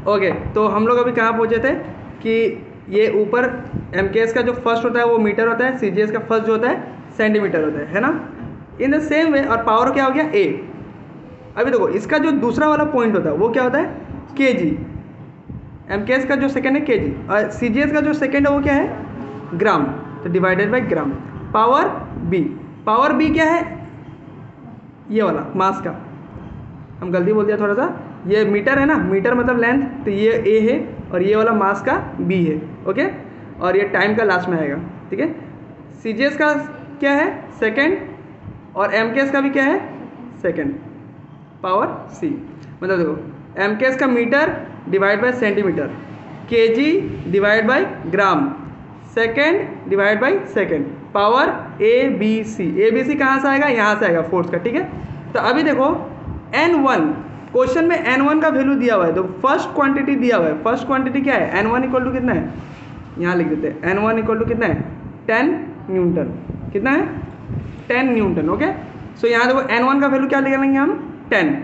Okay, तो हम लोग अभी कहाँ पहुँचे थे कि ये ऊपर MKS का जो फर्स्ट होता है वो मीटर होता है, CGS का फर्स्ट जो होता है सेंटीमीटर होता है ना। इन द सेम वे, और पावर क्या हो गया A। अभी देखो इसका जो दूसरा वाला पॉइंट होता है वो क्या होता है kg। MKS का जो सेकंड है kg, और CGS का जो सेकंड है वो क्या है ग्राम, तो divided by gram. Power B, power B क्या है ये वाला मास का, हम गलती बोल दिया थोड़ा सा, ये मीटर है ना, मीटर मतलब लेंथ, तो ये A है और ये वाला मास का B है। ओके, और ये टाइम का लास्ट में आएगा। ठीक है, CGS का क्या है सेकंड, और MKS का भी क्या है सेकंड, पावर C। मतलब देखो MKS का metre divide by centimetre, kg divide by gram, second divide by second, power ABC। ABC कहाँ से आएगा, यहाँ से आएगा फोर्स का। ठीक है, तो अभी देखो N1, क्वेश्चन में N1 का वैल्यू दिया हुआ है, तो फर्स्ट क्वांटिटी दिया हुआ है। फर्स्ट क्वांटिटी क्या है, N1 इक्वल टू कितना है, यहाँ लिख देते हैं N1 इक्वल टू कितना है 10 न्यूटन। कितना है 10 न्यूटन। ओके, सो यहाँ देखो N1 का वैल्यू क्या निकालेंगे हम 10।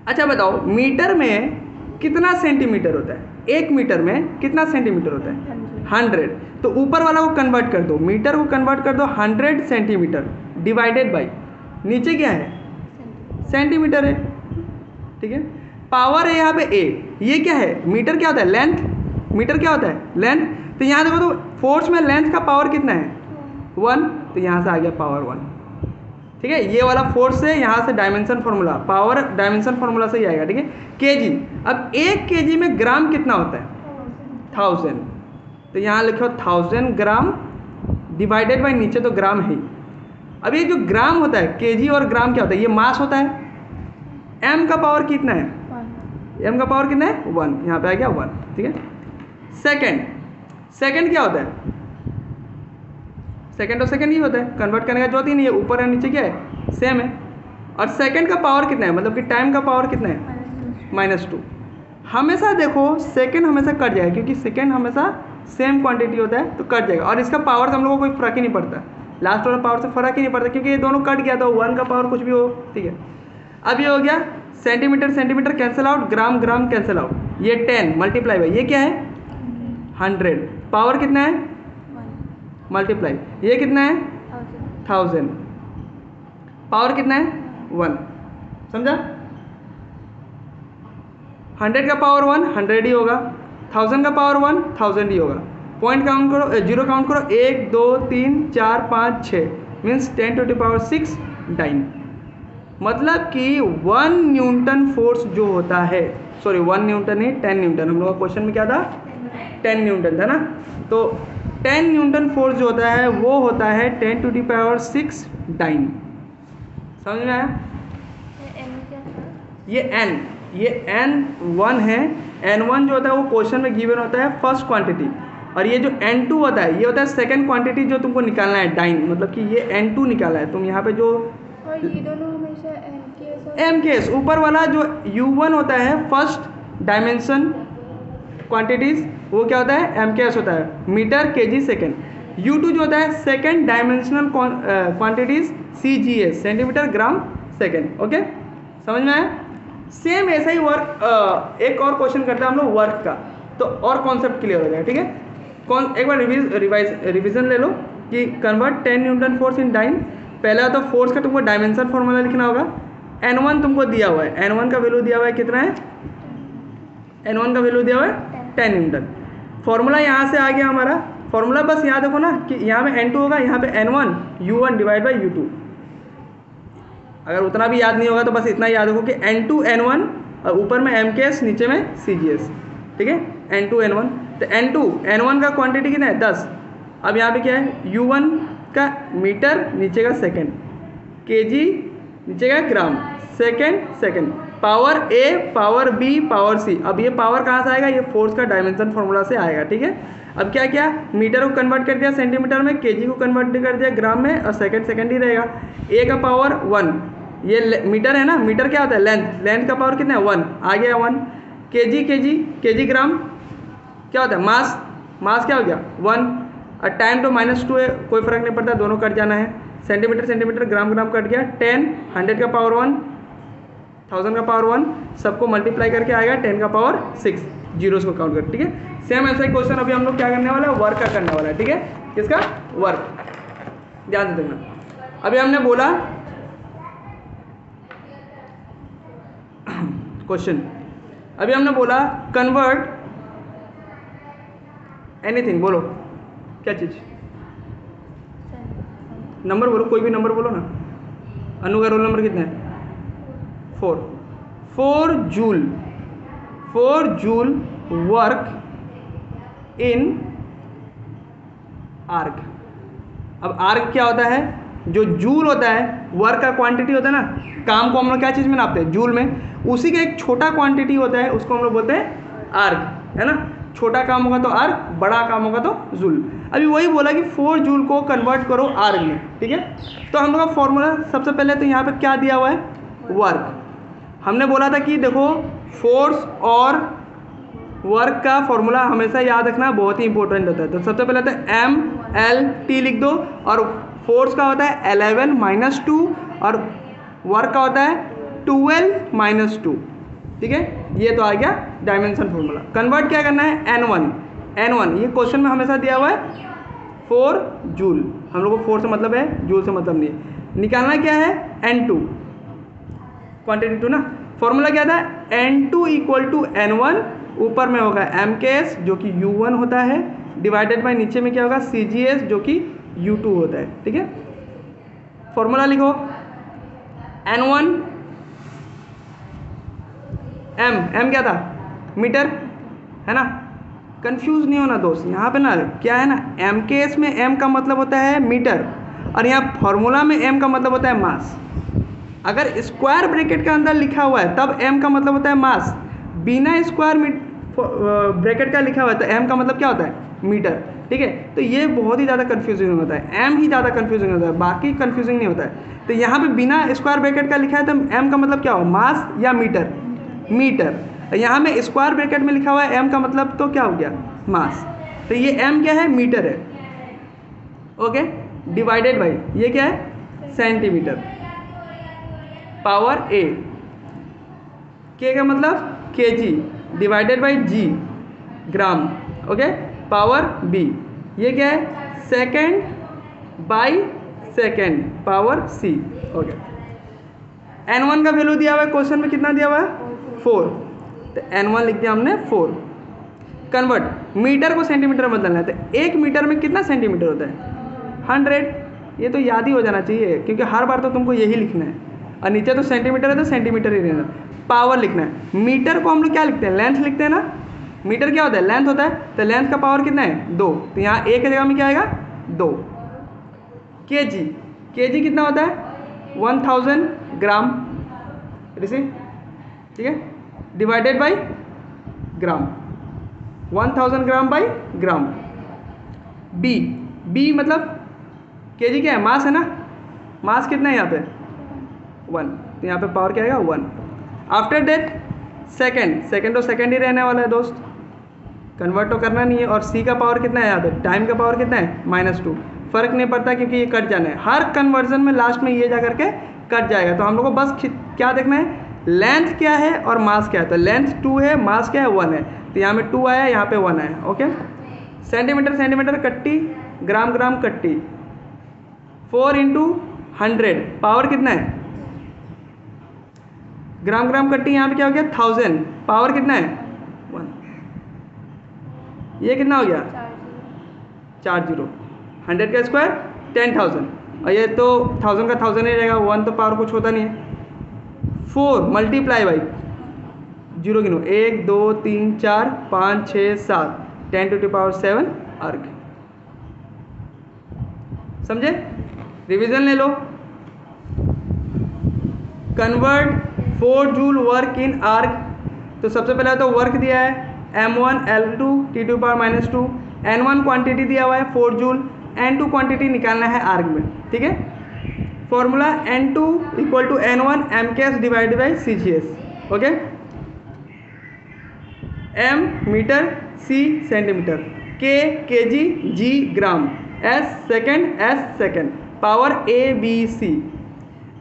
अच्छा बताओ मीटर में कितना सेंटीमीटर होता है, एक मीटर में कितना सेंटीमीटर होता है 100। तो ऊपर वाला को कन्वर्ट कर दो, मीटर को कन्वर्ट कर दो 100 सेंटीमीटर डिवाइडेड बाई, नीचे क्या है सेंटीमीटर है। ठीक है, पावर है यहाँ पे A, ये क्या है मीटर क्या होता है लेंथ, मीटर क्या होता है लेंथ। तो यहाँ देखो तो फोर्स में लेंथ का पावर कितना है 1, तो यहाँ से आ गया पावर 1। ठीक है, ये वाला फोर्स है, यहाँ से dimension formula, power dimension formula से ही आएगा। ठीक है, kg, अब 1 kg में ग्राम कितना होता है 1000, तो यहाँ लिखो 1000 ग्राम डिवाइडेड बाई, नीचे तो ग्राम है। अब ये जो ग्राम होता है kg और ग्राम क्या होता है, ये मास होता है। m का पावर कितना है, m का पावर कितना है 1, यहाँ पे आ गया 1। ठीक है, सेकंड, सेकंड क्या होता है, सेकंड और सेकंड ही होता है, कन्वर्ट करने का जरूरत ही नहीं है, ऊपर और नीचे क्या है सेम है। और सेकंड का पावर कितना है, मतलब कि टाइम का पावर कितना है -2। हमेशा देखो सेकंड हमेशा कट जाएगा, क्योंकि सेकंड हमेशा सेम क्वांटिटी होता है तो कट जाएगा, और इसका पावर से हम लोगों को कोई फर्क ही नहीं पड़ता, लास्ट वाला पावर से फर्क ही नहीं पड़ता, क्योंकि ये दोनों कट गया तो 1 का पावर कुछ भी हो। ठीक है, अब ये हो गया सेंटीमीटर, सेंटीमीटर कैंसिल आउट, ग्राम ग्राम कैंसिल आउट, ये 10 मल्टीप्लाई बाई ये क्या है 100, पावर कितना है मल्टीप्लाई, ये कितना है 1000, पावर कितना है 1। समझा, 100 का पावर 1 100 ही होगा, 1000 का पावर 1 1000 ही होगा। पॉइंट काउंट करो, जीरो काउंट करो, 1 2 3 4 5 6, means 10 to the power 6 dyne. मतलब कि 1 न्यूटन फोर्स जो होता है, सॉरी 1 न्यूटन नहीं 10 न्यूटन, हम लोग का क्वेश्चन में क्या था 10 न्यूटन था ना, तो 10 न्यूटन फोर्स जो होता है वो होता है 10 टू द पावर 6 डाइन। समझ में आया, ये N1 है, N1 जो होता है वो क्वेश्चन में गिवन होता है फर्स्ट क्वांटिटी, और ये जो N2 होता है ये होता है सेकंड क्वांटिटी जो तुमको निकालना है डाइन, मतलब कि ये N2 निकाला है तुम यहाँ पे जो, और ये दोनों हमेशा MKS ऊपर वाला जो U1 होता है फर्स्ट डायमेंशन क्वांटिटीज वो क्या होता है MKS होता है, मीटर kg सेकंड। U2 जो होता है second dimensional quantities CGS, centimetre gram second. Okay, समझ में आया। सेम ऐसा ही वर्क, एक और क्वेश्चन करते हैं हम लोग वर्क का, तो और कॉन्सेप्ट क्लियर हो जाएगा। ठीक है, कौन एक बार रिवीजन ले लो कि convert 10 newton force in dyne. पहला तो फोर्स का तुमको डायमेंशन फॉर्मूला लिखना होगा, N1 तुमको दिया हुआ है, N1 का वैल्यू दिया हुआ है कितना है, N1 का वैल्यू दिया हुआ है 10 न्यूटन। फॉर्मूला यहाँ से आ गया हमारा, फॉर्मूला बस याद रखो ना कि यहाँ पे N2 होगा, यहाँ पे N1 U1 divide by U2। अगर उतना भी याद नहीं होगा तो बस इतना याद रखो कि N2 N1 और ऊपर में MKS नीचे में CGS। ठीक है, N2 N1, तो N2 N1 का क्वांटिटी कितना है 10। अब यहाँ पे क्या है U1 का मीटर नीचे का सेकंड, kg नीचे का gram, second, power A power B power C। अब ये पावर कहाँ से आएगा, ये फोर्स का डायमेंशन फॉर्मूला से आएगा। ठीक है, अब क्या क्या मीटर को कन्वर्ट कर दिया सेंटीमीटर में, kg को कन्वर्ट कर दिया ग्राम में, और सेकंड ही रहेगा। A का पावर 1, ये मीटर है ना, मीटर क्या होता है लेंथ का पावर कितना है 1, आ गया 1। kg ग्राम क्या होता है मास क्या हो गया 1, और टाइम तो -2 है, कोई फर्क नहीं पड़ता, दोनों कट जाना है। सेंटीमीटर ग्राम कट गया 10, 100 का पावर 1 1000 का पावर 1 सबको मल्टीप्लाई करके आएगा 10 का पावर 6 जीरोस को काउंट कर, ठीक है। सेम ऐसा ही क्वेश्चन अभी हम लोग क्या करने वाला है, वर्क का करने वाला है, ठीक है। किसका? वर्क। ध्यान से देखना। अभी हमने बोला क्वेश्चन, अभी हमने बोला कन्वर्ट एनीथिंग, बोलो क्या चीज, नंबर बोलो, कोई भी नंबर बोलो ना। अनु का रोल नंबर कितना है? 4 joule, 4 joule work in arc. अब आर्क क्या होता है? जो जूल होता है वर्क का क्वांटिटी होता है ना, काम को हम लोग क्या चीज़ में नापते हैं? जूल में। उसी का एक छोटा क्वांटिटी होता है, उसको हम लोग बोलते हैं आर्क, है ना। छोटा काम होगा तो आर्क, बड़ा काम होगा तो जूल। अभी वही बोला कि 4 जूल को कन्वर्ट करो आर्क में, ठीक है। तो हम लोग का फॉर्मूला सबसे पहले तो यहाँ पे क्या दिया हुआ है? वर्क। हमने बोला था कि देखो फोर्स और वर्क का फॉर्मूला हमेशा याद रखना बहुत ही इंपॉर्टेंट होता है। तो सबसे पहले तो MLT लिख दो, और फोर्स का होता है 11 - 2 और वर्क का होता है 12 - 2, ठीक है। ये तो आ गया डायमेंशन फॉर्मूला। कन्वर्ट क्या करना है? N1, ये क्वेश्चन में हमेशा दिया हुआ है 4 जूल। हम लोग को 4 से मतलब है, जूल से मतलब नहीं है। निकालना क्या है? N2, क्वांटिटी 2 ना। फॉर्मूला क्या था? N2 = N1, ऊपर में होगा MKS जो कि U1 होता है, डिवाइडेड बाय नीचे में क्या होगा? CGS जो कि U2 होता है, ठीक है। फॉर्मूला लिखो N1 M क्या था? मीटर, है ना। कंफ्यूज नहीं होना दोस्त, यहाँ पे ना क्या है ना, MKS में M का मतलब होता है मीटर, और यहाँ फॉर्मूला में M का मतलब होता है मास। अगर स्क्वायर ब्रैकेट के अंदर लिखा हुआ है तब M का मतलब होता है मास, बिना स्क्वायर ब्रैकेट का लिखा हुआ है तो M का मतलब क्या होता है? मीटर, ठीक है। तो ये बहुत ही ज़्यादा कन्फ्यूजिंग होता है, M ही ज़्यादा कन्फ्यूजिंग होता है, बाकी कन्फ्यूजिंग नहीं होता है। तो यहाँ पे बिना स्क्वायर ब्रैकेट का लिखा है तो M का मतलब क्या हो? मास या मीटर? मीटर। यहाँ में स्क्वायर ब्रैकेट में लिखा हुआ है M का मतलब तो क्या हो गया? मास। तो ये M क्या है? मीटर है, ओके। डिवाइडेड बाई ये क्या है? सेंटीमीटर। पावर A, K का मतलब kg, divided by G, gram, okay. Power B, ये क्या है? Second by second, power C, okay. N1 का वैल्यू दिया हुआ है क्वेश्चन में, कितना दिया हुआ है? 4, तो N1 लिख दिया हमने 4। कन्वर्ट, मीटर को सेंटीमीटर में बदलना है, तो 1 मीटर में कितना सेंटीमीटर होता है? 100। ये तो याद ही हो जाना चाहिए क्योंकि हर बार तो तुमको यही लिखना है, और नीचे तो सेंटीमीटर है तो सेंटीमीटर ही रहना। पावर लिखना है। मीटर को हम लोग क्या लिखते हैं? लेंथ लिखते हैं ना। मीटर क्या होता है? लेंथ होता है। तो लेंथ का पावर कितना है? 2, तो यहाँ एक जगह में क्या आएगा? 2। kg कितना होता है? 1000 ग्राम, रिसीव, ठीक है, divided by gram, 1000 gram by gram. B मतलब kg क्या है? मास है ना। मास कितना है यहाँ पे? 1, तो यहाँ पे पावर क्या आएगा? 1। आफ्टर दैट सेकेंड तो सेकेंड ही रहने वाला है दोस्त, कन्वर्ट तो करना नहीं है। और C का पावर कितना है यहाँ पे? टाइम का पावर कितना है? -2। फर्क नहीं पड़ता क्योंकि ये कट जाना है, हर कन्वर्जन में लास्ट में ये जा करके कट जाएगा। तो हम लोग को बस क्या देखना है? लेंथ क्या है और मास क्या है। तो लेंथ 2 है, मास क्या है? 1 है, तो यहाँ में 2 आया, यहाँ पे 1 आया, ओके। सेंटीमीटर कट्टी, ग्राम कट्टी, 4 × 100, पावर कितना है? ग्राम कट्टी यहाँ पे क्या हो गया? 1000, पावर कितना है? 1। ये कितना हो गया? 4 0। 100 का स्क्वायर 10,000, और ये तो 1000 का 1000 ही रहेगा, 1 तो पावर कुछ होता नहीं है। 4 मल्टीप्लाई बाई 0 गिनो, 1 2 3 4 5 6 7, 10⁻7 अर्ग। समझे? रिवीजन ले लो। Convert 4 joule work in erg. तो सबसे पहले तो वर्क दिया है M1 L2 T⁻⁻2, N1 quantity दिया हुआ है 4 जूल, N2 क्वांटिटी निकालना है आर्क में, ठीक है। Formula N2 = N1 MKS divided by CGS, okay. M metre, C centimetre, K kg, G gram, S second, power ABC।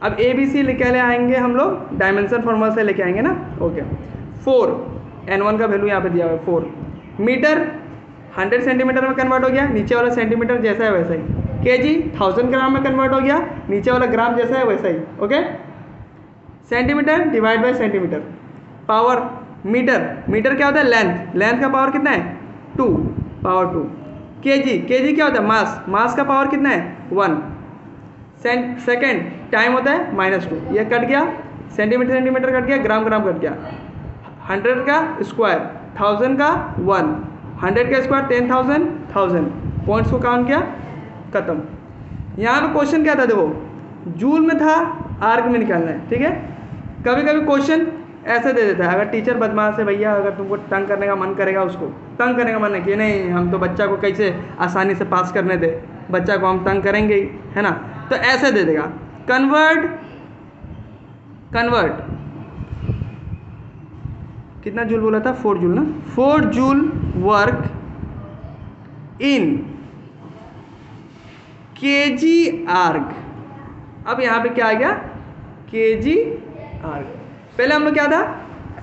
अब ए बी सी लेके ले आएंगे हम लोग, डायमेंशन फॉर्मूला से लेके आएंगे ना। ओके, 4 N1 का वैल्यू यहाँ पे दिया हुआ है 4 मीटर 100 सेंटीमीटर में कन्वर्ट हो गया, नीचे वाला सेंटीमीटर जैसा है वैसा ही। केजी 1000 ग्राम में कन्वर्ट हो गया, नीचे वाला ग्राम जैसा है वैसा ही। Okay, centimetre divide by centimetre. Power metre क्या होता है, लेंथ का पावर कितना है 2 पावर 2। केजी क्या होता है, मास का पावर कितना है 1। सेकेंड टाइम होता है -2, ये कट गया, सेंटीमीटर कट गया, ग्राम कट गया। 100 का स्क्वायर 1000 का 1, 100 का स्क्वायर 10,000 1000, पॉइंट्स को काउंट किया, खत्म। यहाँ पे क्वेश्चन क्या था देखो, जूल में था, आर्क में निकालना है। ठीक है, कभी कभी क्वेश्चन ऐसे दे देता है, अगर टीचर बदमाश है भैया, अगर तुमको तंग करने का मन करेगा, उसको तंग करने का मन है कि नहीं हम तो बच्चा को कैसे आसानी से पास करने दे, बच्चा को हम तंग करेंगे ही, है ना, तो ऐसे दे देगा कन्वर्ट कितना जूल बोला था, 4 जूल ना, 4 जूल वर्क इन केजी आर्क। अब यहाँ पे क्या आ गया, केजी आर्क। पहले हम लोग क्या था,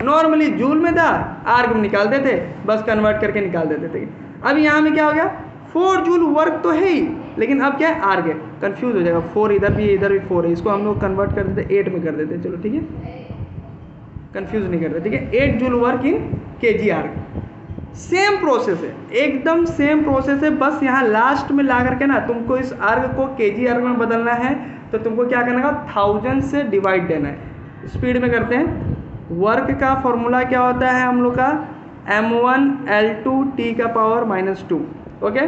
नॉर्मली जूल में था, आर्क में निकालते थे, बस कन्वर्ट करके निकाल देते थे। अब यहाँ में क्या हो गया, 4 जूल वर्क तो है ही, लेकिन अब क्या है, आर्क है, कंफ्यूज हो जाएगा, 4 इधर भी 4 है, इसको हम लोग कन्वर्ट कर देते 8 में कर देते। चलो ठीक है, कंफ्यूज नहीं करते। ठीक है, 8 जूल वर्क इन केजी आर्क, सेम प्रोसेस है, एकदम सेम प्रोसेस है, बस यहाँ लास्ट में ला करके ना तुमको इस आर्क को केजी आर्क में बदलना है, तो तुमको क्या करना है, 1000 से डिवाइड देना है। स्पीड में करते हैं। वर्क का फॉर्मूला क्या होता है हम लोग का, m1L2 T का पावर -2। ओके,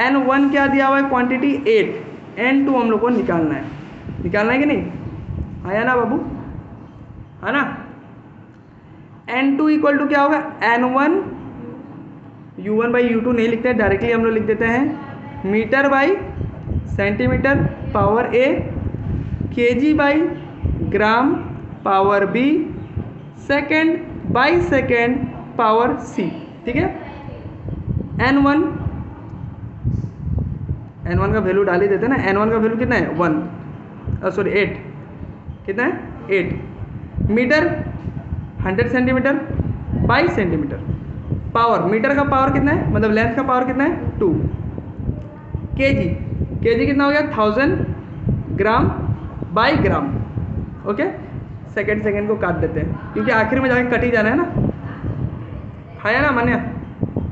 N1 क्या दिया हुआ है, क्वांटिटी 8, N2 हम लोग को निकालना है कि नहीं, आया ना बाबू, है ना। N2 इक्वल टू क्या होगा, N1 U1 बाई U2 नहीं लिखते हैं, डायरेक्टली हम लोग लिख देते हैं metre by centimetre power A, kg by gram power B, second by second power C। ठीक है, N1 का वैल्यू डाल ही देते हैं ना, N1 का वैल्यू कितना है 8, कितना है 8 metre 100 centimetre by centimetre. Power, metre का पावर कितना है, मतलब लेंथ का पावर कितना है 2। केजी कितना हो गया 1000 gram by gram. Okay, second को काट देते हैं, क्योंकि आखिर में जाके कट ही जाना है ना, है ना मान्या।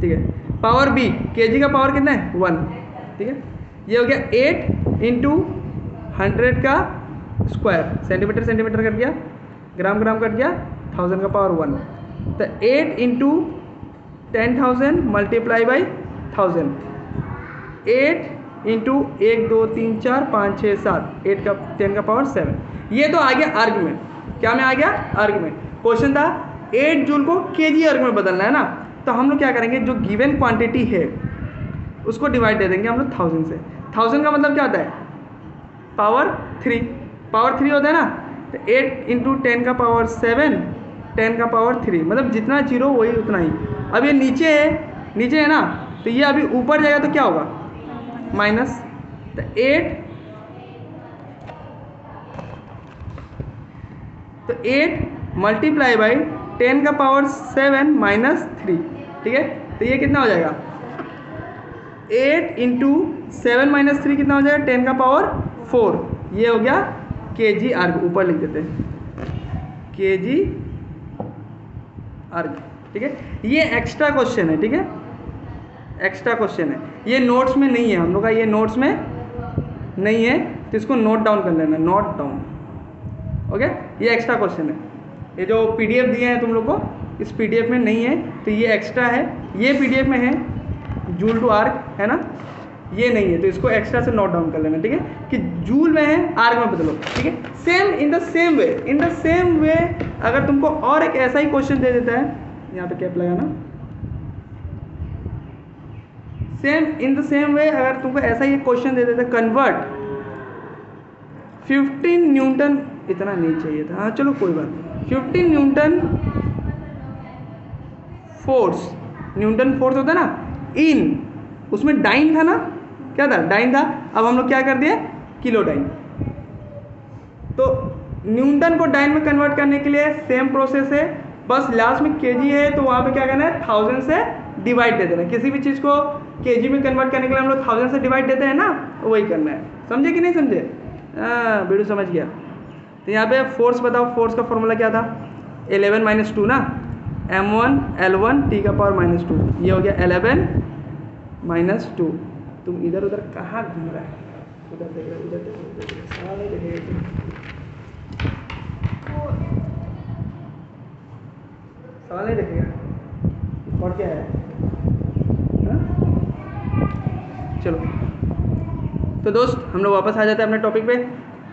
ठीक है, पावर बी, केजी का पावर कितना है 1। ठीक है, ये हो गया 8 इंटू 100 का स्क्वायर, सेंटीमीटर कट गया, ग्राम कट गया, 1000 का पावर 1, तो 8 इंटू 10,000 मल्टीप्लाई बाई 1000, 8 इंटू 1 2 3 4 5 6 7, 8 का 10 का पावर 7। ये तो आ गया आर्गुमेंट, क्या में आ गया आर्गुमेंट। क्वेश्चन था 8 जूल को केजी आर्ग में बदलना है ना, तो हम लोग क्या करेंगे, जो गिवन क्वांटिटी है उसको डिवाइड दे देंगे हम लोग 1000 से। 1000 का मतलब क्या होता है, पावर 3 होता है ना, तो 8 इंटू 10 का पावर 7, 10 का पावर 3, मतलब जितना जीरो वही उतना ही। अब ये नीचे है ना, तो ये अभी ऊपर जाएगा तो क्या होगा माइनस, तो 8 मल्टीप्लाई बाई 10 का पावर 7 माइनस 3। ठीक है, तो ये कितना हो जाएगा 8 इंटू 7 माइनस 3 कितना हो जाएगा 10 का पावर 4। ये हो गया केजी आर्ग, ऊपर लिख देते हैं केजी आर्ग। ठीक है, ये एक्स्ट्रा क्वेश्चन है। ठीक है, एक्स्ट्रा क्वेश्चन है, ये नोट्स में नहीं है हम लोग का, ये नोट्स में नहीं है, तो इसको नोट डाउन कर लेना, नोट डाउन। ओके, ये एक्स्ट्रा क्वेश्चन है, ये जो पीडीएफ दिए हैं तुम लोग को, इस पीडीएफ में नहीं है, तो ये एक्स्ट्रा है। ये पीडीएफ में है जूल टू आर्क, है ना, ये नहीं है, तो इसको एक्स्ट्रा से नोट डाउन कर लेना। ठीक है, कि जूल में है आर्क में बदलो। ठीक है, same in the same way अगर तुमको और एक ऐसा ही क्वेश्चन दे देता है, यहाँ पे कैप लगाना, same in the same way अगर तुमको ऐसा ही क्वेश्चन दे देता है, कन्वर्ट 15 न्यूटन, इतना नहीं चाहिए था, हाँ चलो कोई बात नहीं, 15 न्यूटन फोर्स होता है ना, इन उसमें डाइन था ना, क्या था डाइन था, अब हम लोग क्या कर दिए किलो डाइन। न्यूटन को डाइन में कन्वर्ट करने के लिए सेम प्रोसेस है, बस लास्ट में केजी है तो वहाँ पे क्या करना है, 1000 से डिवाइड दे देना। किसी भी चीज़ को केजी में कन्वर्ट करने के लिए हम लोग 1000 से डिवाइड देते हैं ना, वही करना है। समझे कि नहीं समझे? हाँ बेडू समझ गया। तो यहाँ पे फोर्स बताओ, फोर्स का फॉर्मूला क्या था, 11 - 2 ना, m1 L1 t का पावर -2, ये हो गया 11 - 2। तुम इधर उधर कहाँ घूम रहा है, उधर देख रहे, उधर देख रहे, उधर देख रहे, सारे देखेगा साले देखेगा और क्या है हा? चलो तो दोस्त हम लोग वापस आ जाते हैं अपने टॉपिक पे।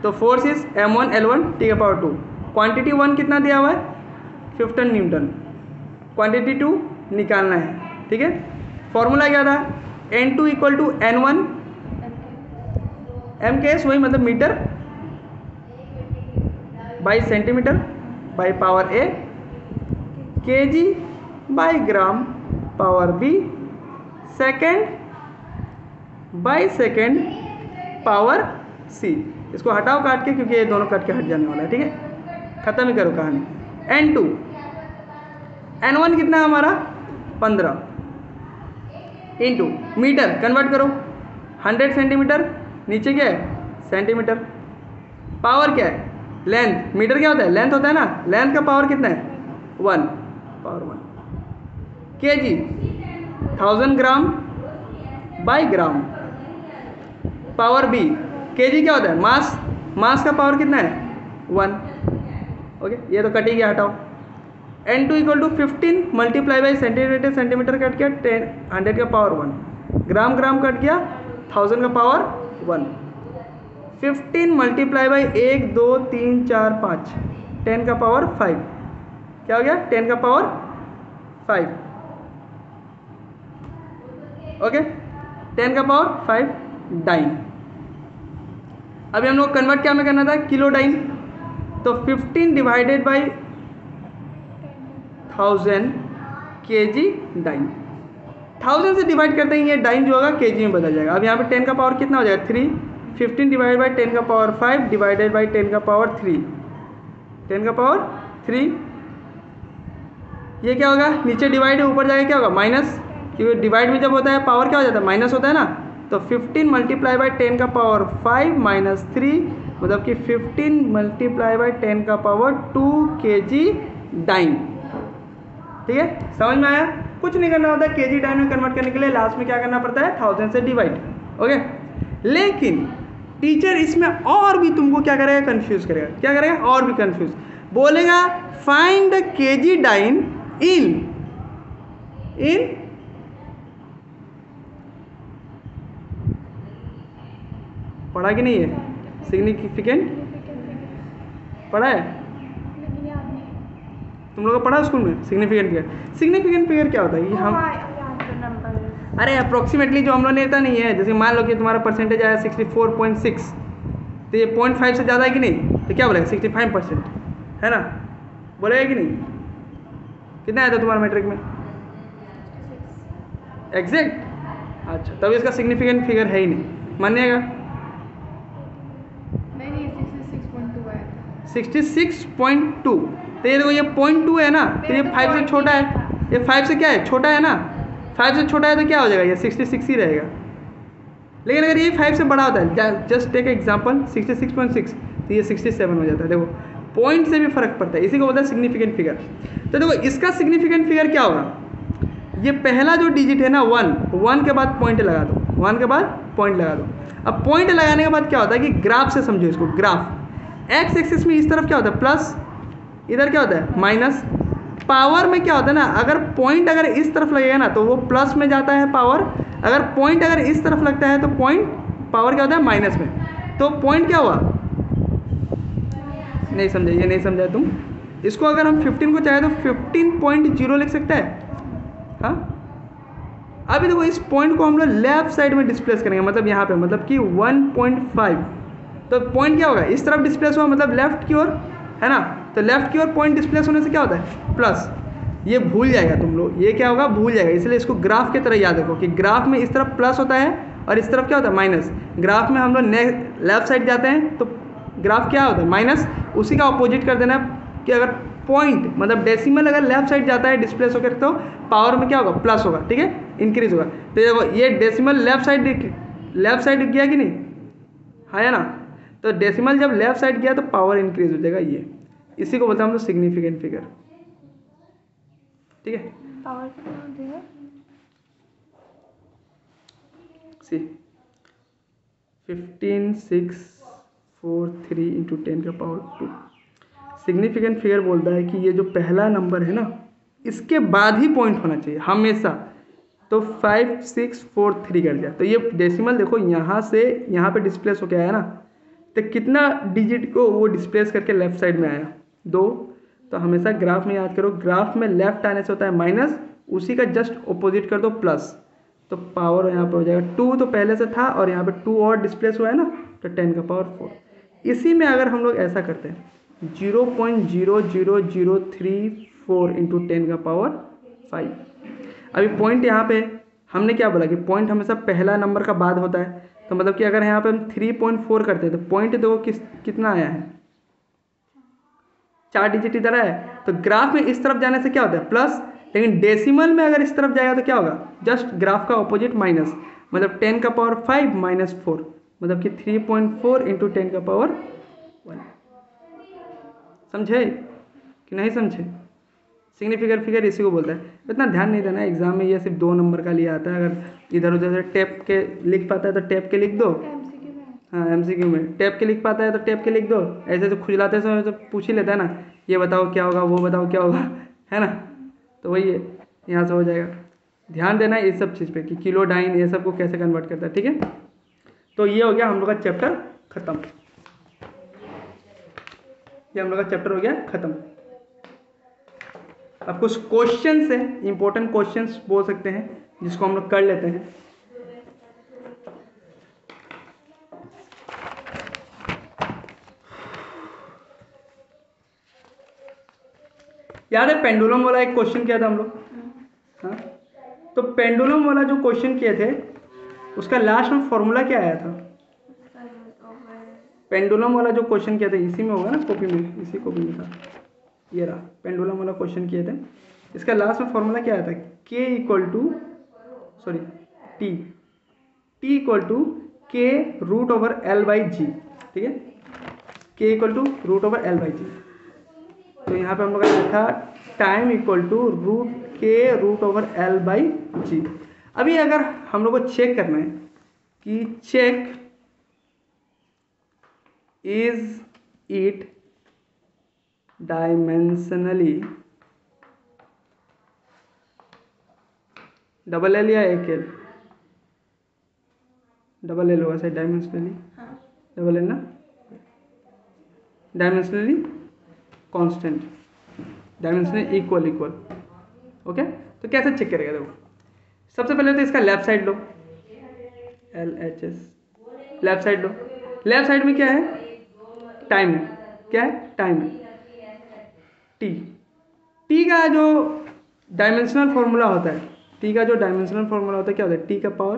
तो force is m1 L1 t का पावर 2। क्वांटिटी 1 कितना दिया हुआ है, 15 न्यूटन। क्वांटिटी 2 निकालना है, ठीक है। फॉर्मूला क्या था, n2 = n1 mks, वही मतलब metre by centimetre by power a, kg by gram power b, second by second power c। इसको हटाओ काट के, क्योंकि ये दोनों कट के हट जाने वाला है, ठीक है। खत्म ही करो कहानी। n2 n1 कितना है हमारा 15 इंटू मीटर कन्वर्ट करो 100 सेंटीमीटर, नीचे क्या है सेंटीमीटर, पावर क्या है लेंथ, मीटर क्या होता है लेंथ होता है ना, लेंथ का पावर कितना है 1 power 1, KG 1000 gram by gram, power B, KG क्या होता है मास, मास का पावर कितना है 1। ओके ये तो कट ही गया, हटाओ। n2 = 15 multiply by centimetre, centimetre cut गया 100 का पावर 1, ग्राम ग्राम कट गया 1000 का पावर 1, 15 मल्टीप्लाई बाई 1 2 3 4 5, 10 का पावर 5, क्या हो गया 10 का पावर 5। ओके 10 का पावर 5 डाइन। अभी हम लोग कन्वर्ट क्या में करना था, किलो डाइन। तो 15 डिवाइडेड बाई 1000 kg डाइन, 1000 से डिवाइड करते ही ये डाइन जो होगा केजी में बदल जाएगा। अब यहाँ पे 10 का पावर कितना हो जाएगा 3, 15 डिवाइडेड बाई 10 का पावर 5 डिवाइडेड बाई 10 का पावर 3, 10 का पावर 3। ये क्या होगा, नीचे डिवाइड है ऊपर जाएगा क्या होगा माइनस, क्योंकि डिवाइड में जब होता है पावर क्या हो जाता है माइनस होता है ना। तो 15 मल्टीप्लाई बाई 10 का पावर 5 माइनस 3, मतलब कि 15 मल्टीप्लाई बाई 10 का पावर 2 kg डाइन, ठीक है। समझ में आया? कुछ नहीं करना होता है, केजी डाइन में कन्वर्ट करने के लिए लास्ट में क्या करना पड़ता है 1000 से डिवाइड। ओके लेकिन टीचर इसमें और भी तुमको क्या करेगा, कंफ्यूज करेगा। क्या करेगा और भी कंफ्यूज, बोलेगा find the kg dyne in पढ़ा कि नहीं है, सिग्निफिकेंट पढ़ा है तुम लोगों को, पढ़ा स्कूल में सिग्निफिकेंट फिगर। सिग्निफिकेंट फिगर क्या होता है, ये हम अरे अप्रोक्सीमेटली जो हम लोग ने लेता नहीं है, जैसे मान लो कि तुम्हारा परसेंटेज आया 64.6, तो ये 0.5 से ज़्यादा है कि नहीं, तो क्या बोलेगा 65% है ना, बोलेगा कि नहीं। कितना आया था तुम्हारा मैट्रिक में एग्जैक्ट, अच्छा तब इसका सिग्निफिकेंट फिगर है ही नहीं, मानिएगा। 66.2, तो ये देखो ये 0.2 है ना, तो ये 5 से छोटा है, ये 5 से क्या है छोटा है ना, 5 से छोटा है तो क्या हो जाएगा ये 66 ही रहेगा। लेकिन अगर ये 5 से बड़ा होता है, जस्ट टेक एग्जांपल 66.6, तो ये 67 हो जाता है। देखो पॉइंट से भी फर्क पड़ता है, इसी को बोलता है सिग्निफिकेंट फिगर। तो देखो इसका सिग्निफिकेंट फिगर क्या होगा, ये पहला जो डिजिट है ना 1 के बाद पॉइंट लगा दो, 1 के बाद पॉइंट लगा दो। अब पॉइंट लगाने के बाद क्या होता है कि ग्राफ से समझो इसको, ग्राफ एक्स एक्सिस में इस तरफ क्या होता है प्लस, इधर क्या होता है माइनस। पावर में क्या होता है ना, अगर पॉइंट अगर इस तरफ लगेगा ना तो वो प्लस में जाता है पावर, अगर पॉइंट अगर इस तरफ लगता है तो पॉइंट पावर क्या होता है माइनस में। तो पॉइंट क्या हुआ, नहीं समझे, ये नहीं समझा तुम। इसको अगर हम 15 को चाहे तो 15.0 लिख सकते हैं। हाँ अभी देखो इस पॉइंट को हम लोग लेफ्ट साइड में डिस्प्लेस करेंगे, मतलब यहाँ पे, मतलब कि 1.5। तो पॉइंट क्या होगा इस तरफ डिस्प्लेस हुआ, मतलब लेफ्ट की ओर है ना, तो लेफ्ट की ओर पॉइंट डिस्प्लेस होने से क्या होता है प्लस। ये भूल जाएगा तुम लोग, ये क्या होगा भूल जाएगा, इसलिए इसको ग्राफ की तरह याद रखो कि ग्राफ में इस तरफ प्लस होता है और इस तरफ क्या होता है माइनस। ग्राफ में हम लोग लेफ्ट साइड जाते हैं तो ग्राफ क्या होता है माइनस, उसी का अपोजिट कर देना है कि अगर पॉइंट मतलब डेसिमल अगर लेफ्ट साइड जाता है डिस्प्लेस होकर तो पावर में क्या होगा, प्लस होगा, ठीक है, इंक्रीज होगा। तो देखो ये डेसिमल लेफ्ट साइड गया कि नहीं, हाँ है ना, तो डेसिमल जब लेफ्ट साइड गया तो पावर इंक्रीज हो जाएगा, ये इसी को बोलते हैं हम लोग सिग्निफिकेंट फिगर, ठीक है। पावर कितना होती है? सी 15,643 इंटू 10 का पावर 2। सिग्निफिकेंट फिगर बोलता है कि ये जो पहला नंबर है ना इसके बाद ही पॉइंट होना चाहिए हमेशा। तो 5643 कर दिया, तो ये डेसिमल देखो यहाँ से यहाँ पे डिस्प्लेस होके आया ना, तो कितना डिजिट को वो डिस्प्लेस करके लेफ्ट साइड में आया, 2। तो हमेशा ग्राफ में याद करो, ग्राफ में लेफ्ट आने से होता है माइनस, उसी का जस्ट ऑपोजिट कर दो प्लस, तो पावर यहाँ पे हो जाएगा 2, तो पहले से था और यहाँ पे 2 और डिस्प्लेस हुआ है ना, तो 10 का पावर 4। इसी में अगर हम लोग ऐसा करते हैं 0.00034 इंटू 10 का पावर 5। अभी पॉइंट यहाँ पे हमने क्या बोला कि पॉइंट हमेशा पहला नंबर का बाद होता है, तो मतलब कि अगर यहाँ पे हम 3.4 करते हैं तो पॉइंट देखो कितना आया है, 4 डिजिट इधर है। तो ग्राफ में इस तरफ जाने से क्या होता है, प्लस, लेकिन डेसिमल में अगर इस तरफ जाएगा तो क्या होगा, जस्ट ग्राफ का ऑपोजिट माइनस, मतलब 10 का पावर 5 माइनस 4, मतलब कि 3.4 इंटू 10 का पावर 1। समझे कि नहीं समझे? सिग्निफिकेंट फिगर इसी को बोलता है। इतना ध्यान नहीं देना, एग्जाम में ये सिर्फ 2 नंबर का लिए आता है, अगर इधर उधर से टैप के लिख पाता है तो टैप के लिख दो, एमसीक्यू में। हाँ एमसीक्यू में टैप के लिख पाता है तो टैप के लिख दो, ऐसे तो खुजलाते समय तो पूछ ही लेता है ना, ये बताओ क्या होगा, वो बताओ क्या होगा, है ना, तो वही है, यहाँ से हो जाएगा। ध्यान देना है इस सब चीज़ पे कि किलो डाइन ये सब को कैसे कन्वर्ट करता है, ठीक है। तो ये हो गया हम लोग का चैप्टर खत्म, ये हम लोग का चैप्टर हो गया खत्म। अब कुछ क्वेश्चंस हैं, इंपॉर्टेंट क्वेश्चंस बोल सकते हैं, जिसको हम लोग कर लेते हैं। याद है पेंडुलम वाला एक क्वेश्चन किया था हम लोग, हाँ, तो पेंडुलम वाला जो क्वेश्चन किए थे उसका लास्ट में फॉर्मूला क्या आया था? पेंडुलम वाला जो क्वेश्चन किया था इसी में होगा ना, कॉपी में, इसी कॉपी में था, ये रहा पेंडुलम वाला क्वेश्चन किए थे, इसका लास्ट में फॉर्मूला क्या आया था, K equal to sorry T equal to K root over L by G, ठीक है, K equal to root over L by G. तो यहाँ पे हम लोग का लिखा time equal to root K root over L by G. अभी अगर हम लोग को चेक करना है कि check is it dimensionally, double L या एक एल, डबल एल होगा सही, डायमेंशनली डबल एल ना, dimensionally constant, dimensionally equal, okay. तो कैसे चेक करेगा, देखो सबसे पहले तो इसका लेफ्ट साइड लो, LHS, लेफ्ट साइड लो, लेफ्ट साइड में क्या है, टाइम है, क्या है, टाइम है, टी का जो डायमेंशनल फॉर्मूला होता है, टी का जो डायमेंशनल फॉर्मूला होता है क्या होता है, टी का पावर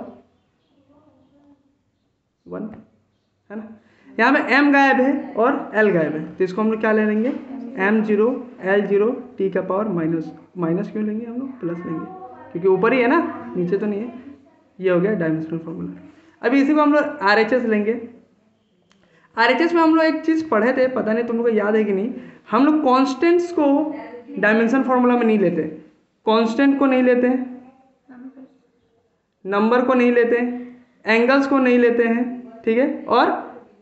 1 है ना। यहाँ पे m गायब है और l गायब है, तो इसको हम लोग क्या ले लेंगे, m0 l0 टी का पावर माइनस क्यों लेंगे हम लोग, प्लस लेंगे, क्योंकि ऊपर ही है ना, नीचे तो नहीं है। ये हो गया डायमेंशनल फॉर्मूला। अभी इसी को हम लोग RHS लेंगे। RHS में हम लोग एक चीज़ पढ़े थे, पता नहीं तुम लोग को याद है कि नहीं, हम लोग कॉन्स्टेंट्स को डायमेंशन फॉर्मूला में नहीं लेते, कांस्टेंट को नहीं लेते हैं, नंबर को नहीं लेते हैं, एंगल्स को नहीं लेते हैं, ठीक है, और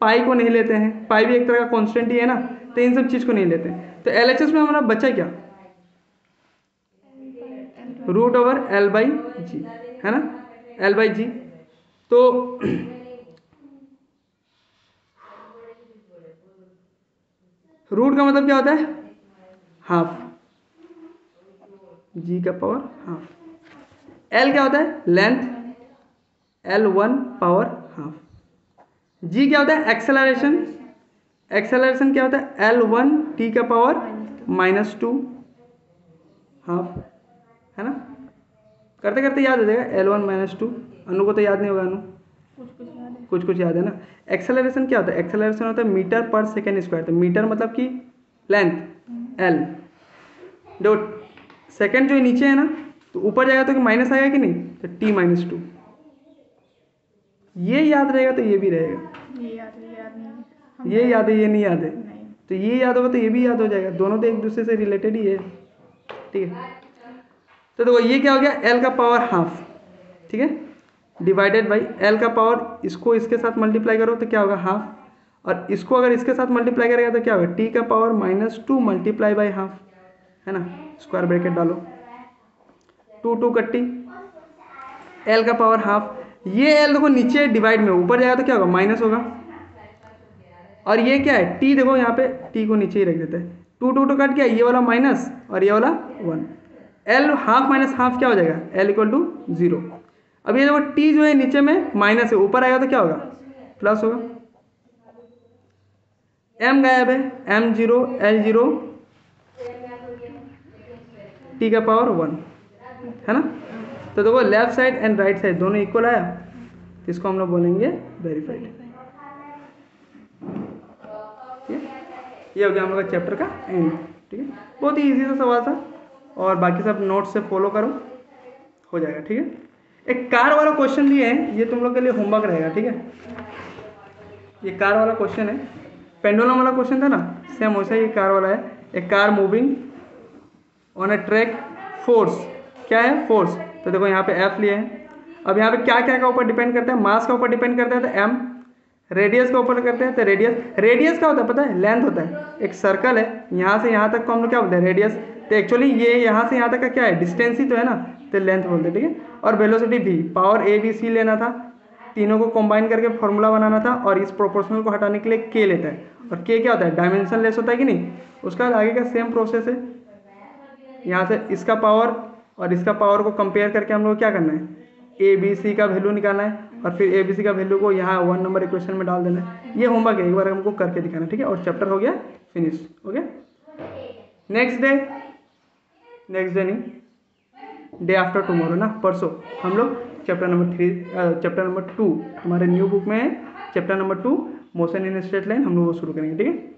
पाई को नहीं लेते हैं, पाई भी एक तरह का कांस्टेंट ही है ना, तो इन सब चीज़ को नहीं लेते हैं। तो LHS में हमारा बचा क्या, रूट ओवर एल बाई जी, है ना, एल बाई जी। तो रूट का मतलब क्या होता है, हाफ, जी का पावर हाफ, एल क्या होता है, लेंथ, L1 पावर हाफ, जी क्या होता है, एक्सेलरेशन, एक्सेलरेशन क्या होता है, L1 टी का पावर -2 हाफ, है ना। करते करते याद हो जाएगा, L1 -2, अनु को तो याद नहीं होगा, अनु कुछ याद है। कुछ कुछ याद है ना। एक्सेलरेशन क्या होता है? एक्सेलरेशन होता है मीटर पर सेकेंड स्क्वायर। तो मीटर मतलब कि लेंथ एल, जो सेकेंड जो नीचे है ना, तो ऊपर जाएगा तो माइनस आएगा कि नहीं, तो टी माइनस टू। ये याद रहेगा तो ये भी रहेगा। ये याद नहीं। ये याद है, ये नहीं याद है, नहीं। तो ये याद होगा तो ये भी याद हो जाएगा। दोनों तो एक दूसरे से रिलेटेड ही है, ठीक है। तो देखो ये क्या हो गया, एल का पावर हाफ, ठीक है, डिवाइडेड बाई एल का पावर, इसको इसके साथ मल्टीप्लाई करो तो क्या होगा हाफ, और इसको अगर इसके साथ मल्टीप्लाई करेगा तो क्या होगा टी का power minus two multiply by half, है ना। स्क्वायर ब्रैकेट डालो, टू टू कट्टी, एल का पावर हाफ। ये एल देखो नीचे डिवाइड में, ऊपर जाएगा तो क्या होगा माइनस होगा, और ये क्या है टी, देखो यहाँ पे टी को नीचे ही रख देते हैं, टू टू टू कट गया, ये वाला माइनस और ये वाला one, L half minus half क्या हो जाएगा, एल इक्वल टू जीरो। अब ये देखो टी जो है नीचे में माइनस है, ऊपर आएगा तो क्या होगा प्लस होगा। एम गायब है, M zero, L zero, T का पावर वन, है ना। तो देखो left side and right side दोनों इक्वल आया, तो इसको हम लोग बोलेंगे वेरीफाइड। ठीक है, ये हो गया हम लोग का चैप्टर का एंड। ठीक है, बहुत ही इजी सा सवाल था, और बाकी सब नोट्स से फॉलो करो, हो जाएगा। ठीक है, एक कार वाला क्वेश्चन दिए हैं, ये तुम लोग के लिए होमवर्क रहेगा। ठीक है, ये कार वाला क्वेश्चन है, पेंडुलम वाला क्वेश्चन था ना, सेम वैसा ही कार वाला है। A car moving on a track, force क्या है, फोर्स। तो देखो यहाँ पे एफ लिए हैं। अब यहाँ पे क्या क्या का ऊपर डिपेंड करता है, मास का ऊपर डिपेंड करता है तो एम, रेडियस का ऊपर करते हैं तो रेडियस क्या होता है पता है, लेंथ होता है। एक सर्कल है, यहाँ से यहाँ तक को हम लोग क्या बोलते हैं रेडियस, तो एक्चुअली ये यहाँ से यहाँ तक का क्या है डिस्टेंस ही तो है ना, तो लेंथ बोलते हैं। ठीक है, और वेलोसिटी भी, पावर ए बी सी लेना था, तीनों को कंबाइन करके फॉर्मूला बनाना था, और इस प्रोपोर्शनल को हटाने के लिए के लेता है, और के क्या होता है डायमेंशन लेस होता है कि नहीं। उसका आगे का सेम प्रोसेस है, यहाँ से इसका पावर और इसका पावर को कंपेयर करके हम लोग क्या करना है, ए बी सी का वैल्यू निकालना है, और फिर ए बी सी का वैल्यू को यहाँ 1 नंबर इक्वेशन में डाल देना है। ये होमवर्क है, एक बार हमको करके दिखाना। ठीक है, और चैप्टर हो गया फिनिश, हो गया। नेक्स्ट डे नहीं, डे आफ्टर टुमारो ना, परसों हम लोग चैप्टर नंबर 2 हमारे न्यू बुक में है, chapter number 2 motion in straight line, हम लोग वो शुरू करेंगे। ठीक है।